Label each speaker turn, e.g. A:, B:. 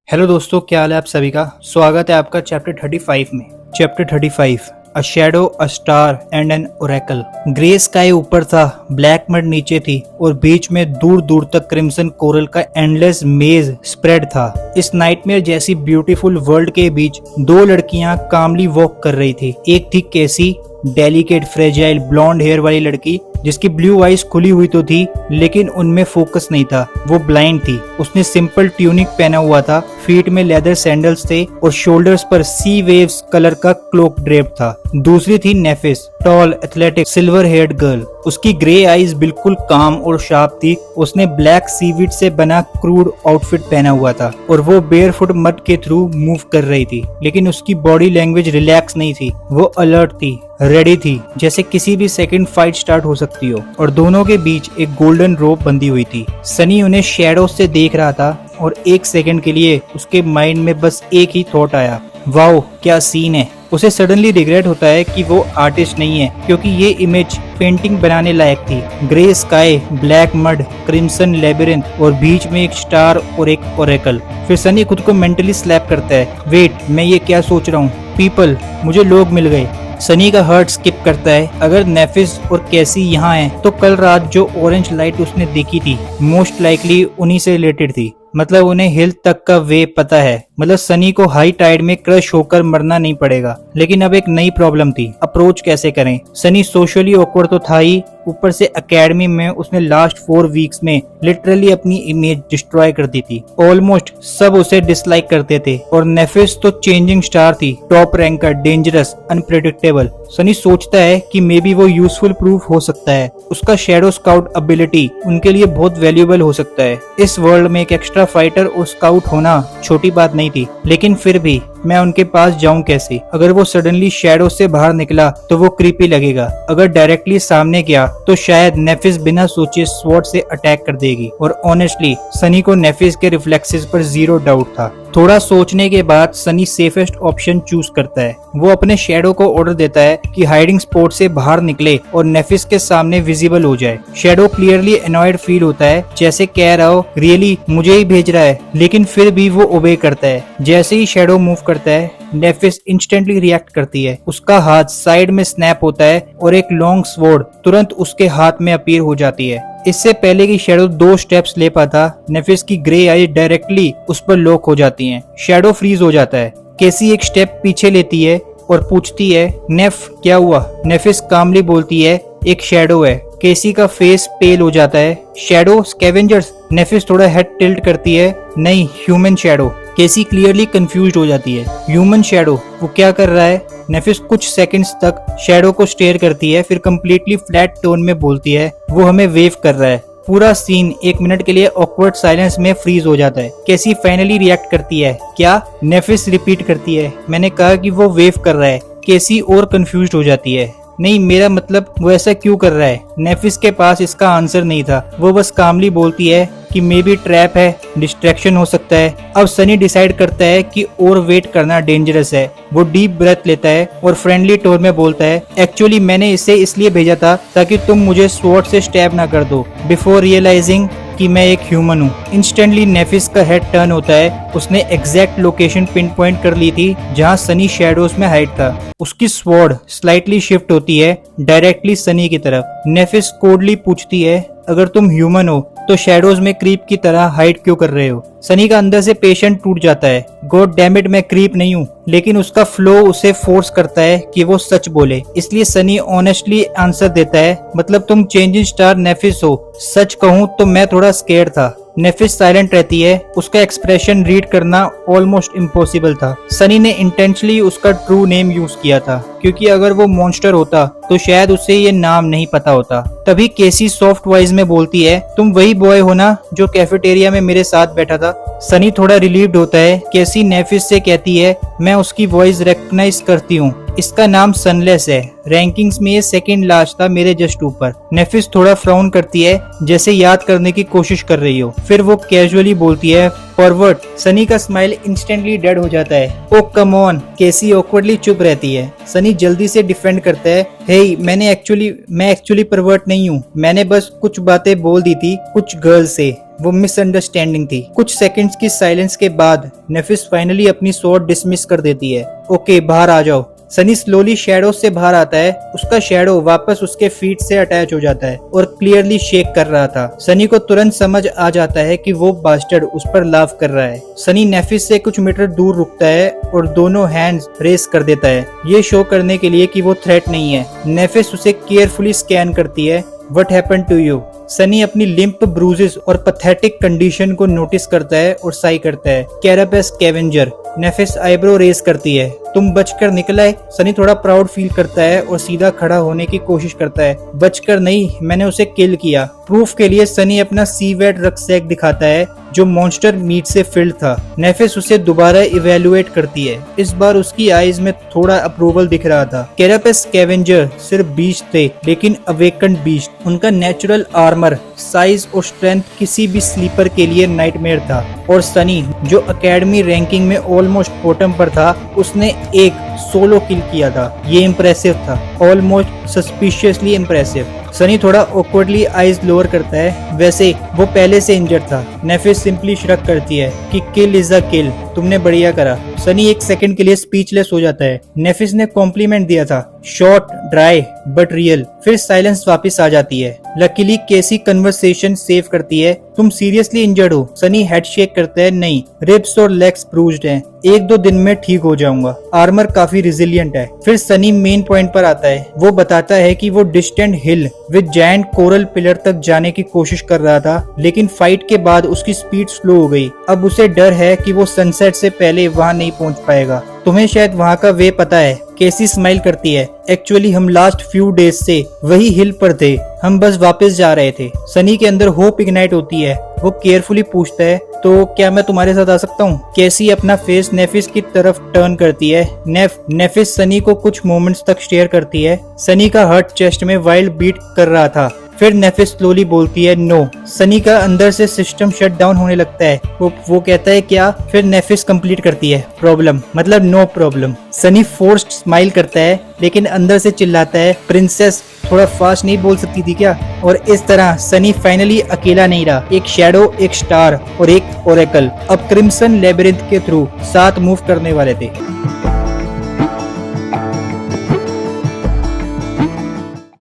A: Hello दोस्तों, क्या हाल है आप सभी का। स्वागत है आपका चैप्टर 35 में। Chapter 35 a shadow, a star and an oracle. Grey sky ऊपर था, ब्लैक मड नीचे थी और बीच में दूर दूर तक क्रिम्सन कोरल का एंडलेस मेज स्प्रेड था। इस नाइटमेयर जैसी ब्यूटीफुल वर्ल्ड के बीच दो लड़कियां कामली वॉक कर रही थी। एक थी कैसी, डेलिकेट फ्रेजाइल ब्लॉन्ड हेयर वाली लड़की जिसकी ब्लू आईज खुली हुई तो थी लेकिन उनमें फोकस नहीं था। वो ब्लाइंड थी। उसने सिंपल ट्यूनिक पहना हुआ था, फीट में लेदर सैंडल्स थे और शोल्डर्स पर सी वेव्स कलर का क्लोक ड्रेप था। दूसरी थी Nephis, tall, athletic, silver haired girl. उसकी ग्रे आईज बिल्कुल काम और शार्प थी। उसने ब्लैक सीवीड से बना क्रूड आउटफिट पहना हुआ था और वो बेयरफुट मड के थ्रू मूव कर रही थी, लेकिन उसकी बॉडी लैंग्वेज रिलैक्स नहीं थी। वो अलर्ट थी, रेडी थी, जैसे किसी भी सेकंड फाइट स्टार्ट हो सकती हो। और दोनों के बीच एक गोल्डन रोप बंधी हुई थी। सनी उन्हें शैडो से देख रहा था और एक सेकंड के लिए उसके माइंड में बस एक ही थॉट आया, वाओ क्या सीन है। उसे सडनली रिग्रेट होता है कि वो आर्टिस्ट नहीं है, क्योंकि ये इमेज पेंटिंग बनाने लायक थी। Grey sky, black mud, crimson labyrinth और बीच में एक स्टार और एक ओरेकल। फिर सनी खुद को मेंटली स्लैप करता है, वेट, मैं ये क्या सोच रहा हूँ, पीपल, मुझे लोग मिल गए। सनी का हार्ट स्किप करता है। अगर नेफिस और कैसी यहाँ हैं, तो कल रात जो ऑरेंज लाइट उसने देखी थी मोस्ट लाइकली उन्हीं से रिलेटेड थी। मतलब उन्हें हिल तक का वे पता है। मतलब सनी को हाई टाइड में क्रश होकर मरना नहीं पड़ेगा। लेकिन अब एक नई प्रॉब्लम थी, अप्रोच कैसे करें। सनी सोशली ऑकवर्ड तो था ही, ऊपर से एकेडमी में उसने लास्ट 4 वीक्स में लिटरली अपनी इमेज डिस्ट्रॉय कर दी थी। ऑलमोस्ट सब उसे डिसलाइक करते थे और नेफिस तो चेंजिंग स्टार थी, top ranker, dangerous, unpredictable. Sunny सोचता है कि मे बी वो यूजफुल प्रूफ हो सकता है। उसका शैडो स्काउट एबिलिटी उनके लिए बहुत वैल्यूएबल हो सकता है। इस वर्ल्ड में एक एक्स्ट्रा फाइटर और स्काउट होना छोटी बात नहीं थी, लेकिन फिर भी मैं उनके पास जाऊं कैसे। अगर वो सडनली शैडो से बाहर निकला तो वो क्रीपी लगेगा। अगर डायरेक्टली सामने गया तो शायद नेफिस बिना सोचे स्वॉर्ड से अटैक कर देगी। और ऑनेस्टली सनी को नेफिस के रिफ्लेक्सेस पर जीरो डाउट था। थोड़ा सोचने के बाद सनी सेफेस्ट ऑप्शन चूज करता है। वो अपने शैडो को ऑर्डर देता है कि हाइडिंग स्पॉट से बाहर निकले और नेफिस के सामने विजिबल हो जाए। शैडो क्लियरली एनॉयड फील होता है, जैसे कह रहा हो रियली मुझे ही भेज रहा है, लेकिन फिर भी वो ओबे करता है। जैसे ही शैडो मूव करता है, नेफिस इंस्टेंटली रिएक्ट करती है। उसका हाथ साइड में स्नैप होता है और एक लॉन्ग स्वॉर्ड तुरंत उसके हाथ में अपीयर हो जाती है। इससे पहले कि शैडो 2 स्टेप्स ले पाता, नेफिस की ग्रे आई डायरेक्टली उस पर लॉक हो जाती हैं। शैडो फ्रीज हो जाता है। कैसी एक स्टेप पीछे लेती है और पूछती है, नेफ क्या हुआ। नेफिस कामली बोलती है, एक शैडो है। केसी का फेस पेल हो जाता है। Shadow, scavengers. नेफिस थोड़ा हेड टिल्ट करती है, नहीं, ह्यूमन शैडो। केसी क्लियरली कंफ्यूज्ड हो जाती है, ह्यूमन शैडो, वो क्या कर रहा है। नेफिस कुछ सेकंड्स तक शैडो को स्टेयर करती है, फिर कंप्लीटली फ्लैट टोन में बोलती है, वो हमें वेव कर रहा है। पूरा सीन 1 मिनट के लिए ऑकवर्ड साइलेंस में फ्रीज हो जाता है। कैसी फाइनली रिएक्ट करती है, क्या। नेफिस रिपीट करती है, मैंने कहा कि वो वेव कर रहा है। केसी और कंफ्यूज्ड हो जाती है, नहीं, मेरा मतलब वो ऐसा क्यों कर रहा है। नेफिस के पास इसका आंसर नहीं था। वो बस कामली बोलती है कि मे बी ट्रैप है, डिस्ट्रैक्शन हो सकता है। अब सनी डिसाइड करता है कि और वेट करना डेंजरस है। वो डीप ब्रेथ लेता है और फ्रेंडली टोन में बोलता है, एक्चुअली मैंने इसे इसलिए भेजा था ताकि तुम मुझे स्वॉर्ड से स्टैब ना कर दो बिफोर रियलाइजिंग कि मैं एक ह्यूमन हूँ। इंस्टेंटली नेफिस का हेड टर्न होता है। उसने एग्जैक्ट लोकेशन पिन पॉइंट कर ली थी जहाँ सनी शैडोज में हाइड था। उसकी स्वॉर्ड स्लाइटली शिफ्ट होती है डायरेक्टली सनी की तरफ। नेफिस कोडली पूछती है, अगर तुम ह्यूमन हो तो शैडोज में क्रीप की तरह हाइड क्यों कर रहे हो। सनी का अंदर से पेशेंट टूट जाता है, गॉड डैम इट, मैं क्रीप नहीं हूँ। लेकिन उसका फ्लो उसे फोर्स करता है कि वो सच बोले, इसलिए सनी ऑनेस्टली आंसर देता है, मतलब तुम चेंजिंग स्टार नेफिस हो। सच कहूँ तो मैं थोड़ा स्केर्ड था। नेफिस साइलेंट रहती है। उसका एक्सप्रेशन रीड करना ऑलमोस्ट इम्पॉसिबल था। सनी ने इंटेंशनली उसका ट्रू नेम यूज किया था, क्योंकि अगर वो मॉन्स्टर होता तो शायद उसे ये नाम नहीं पता होता। तभी केसी सॉफ्ट वॉइस में बोलती है, तुम वही बॉय हो ना जो कैफेटेरिया में मेरे साथ बैठा था। सनी थोड़ा रिलीव्ड होता है। केसी नेफिस से कहती है, मैं उसकी वॉइस रिकॉग्नाइज करती हूँ, इसका नाम सनलेस है। रैंकिंग्स में ये सेकंड लास्ट था, मेरे जस्ट ऊपर। नेफिस थोड़ा फ्राउन करती है, जैसे याद करने की कोशिश कर रही हो। फिर वो कैजुअली बोलती है, फॉरवर्ड। सनी का स्माइल इंस्टेंटली डेड हो जाता है। ओ कम ऑन। केसी ऑकवर्डली चुप रहती है। सनी जल्दी से डिफेंड करता है, हे मैं एक्चुअली परवर्ट नहीं हूँ। मैंने बस कुछ बातें बोल दी थी कुछ गर्ल से। वो मिसअंडरस्टैंडिंग थी। कुछ सेकंड्स की साइलेंस के बाद नेफिस फाइनली अपनी स्वॉर्ड डिसमिस कर देती है। ओके, बाहर आ जाओ। सनी स्लोली शैडो से बाहर आता है। उसका शैडो वापस उसके फीट से अटैच हो जाता है और क्लियरली शेक कर रहा था। सनी को तुरंत समझ आ जाता है कि वो बास्टर्ड उस पर लाफ कर रहा है। सनी नेफिस से कुछ मीटर दूर रुकता है और दोनों हैंड्स रेस कर देता है, ये शो करने के लिए कि वो थ्रेट नहीं है। नेफिस उसे केयरफुली स्कैन करती है। What happened to you? Sunny अपनी लिम्प, ब्रूजेस और पैथेटिक कंडीशन को नोटिस करता है और साई करता है। Carapace scavenger. Nephis eyebrow raise करती है। तुम बचकर निकला है। सनी थोड़ा प्राउड फील करता है और सीधा खड़ा होने की कोशिश करता है। बचकर नहीं, मैंने उसे किल किया। प्रूफ के लिए सनी अपना सीवेट रक्सैक दिखाता है जो मॉन्स्टर मीट से फिल्ड था। नेफिस उसे दोबारा इवेलुएट करती है। इस बार उसकी आईज में थोड़ा अप्रूवल दिख रहा था। कैरापेस स्कैवेंजर सिर्फ बीस्ट थे, लेकिन अवेकन्ड बीस्ट। उनका नेचुरल आर्मर, साइज और स्ट्रेंथ किसी भी स्लीपर के लिए नाइटमेयर था। और सनी, जो एकेडमी रैंकिंग में ऑलमोस्ट बॉटम पर था, उसने एक सोलो किल किया था। ये इम्प्रेसिव था, ऑलमोस्ट सस्पिशियसली इम्प्रेसिव। सनी थोड़ा ऑकवर्डली आईज लोअर करता है, वैसे वो पहले से इंजर्ड था। नेफिस सिंपली श्रग करती है कि किल इज अ किल, तुमने बढ़िया करा। सनी एक सेकंड के लिए स्पीचलेस हो जाता है। नेफिस ने कॉम्प्लीमेंट दिया था, शॉर्ट, ड्राई बट रियल। फिर साइलेंस वापस आ जाती है। लकीली केसी कन्वर्सेशन सेव करती है। तुम सीरियसली इंजर्ड हो? सनी हेड शेक करता है। नहीं, रिब्स और लेग्स ब्रूज्ड हैं, 1-2 दिन में ठीक हो जाऊंगा। आर्मर काफी रिजिलियंट है। फिर सनी मेन पॉइंट पर आता है। वो बताता है कि वो distant hill with giant coral pillar तक जाने की कोशिश कर रहा था, लेकिन फाइट के बाद उसकी स्पीड स्लो हो गई। अब उसे डर है कि वो सनसेट से पहले वहां नहीं पहुंच पाएगा। तुम्हें शायद वहां का वे पता है। केसी स्माइल करती है। एक्चुअली हम लास्ट फ्यू डेज से वही हिल पर थे, हम बस वापस जा रहे थे। सनी के अंदर होप इग्नाइट होती है। वो केयरफुली पूछता है, तो क्या मैं तुम्हारे साथ आ सकता हूँ? केसी अपना फेस नेफिस की तरफ टर्न करती है। नेफिस सनी को कुछ मोमेंट्स तक स्टेयर करती है। सनी का हार्ट चेस्ट में वाइल्ड बीट कर रहा था। फिर नेफिस स्लोली बोलती है, नो। सनी का अंदर से सिस्टम शट डाउन होने लगता है। वो कहता है, क्या? फिर नेफिस कंप्लीट करती है, प्रॉब्लम मतलब no problem. Sunny forced smile करता है, लेकिन अंदर से चिल्लाता है, प्रिंसेस थोड़ा फास्ट नहीं बोल सकती थी क्या? और इस तरह सनी फाइनली अकेला नहीं रहा। एक शैडो, एक स्टार और एक ओरेकल अब क्रिम्सन लेबिरिंथ के थ्रू साथ मूव करने वाले थे।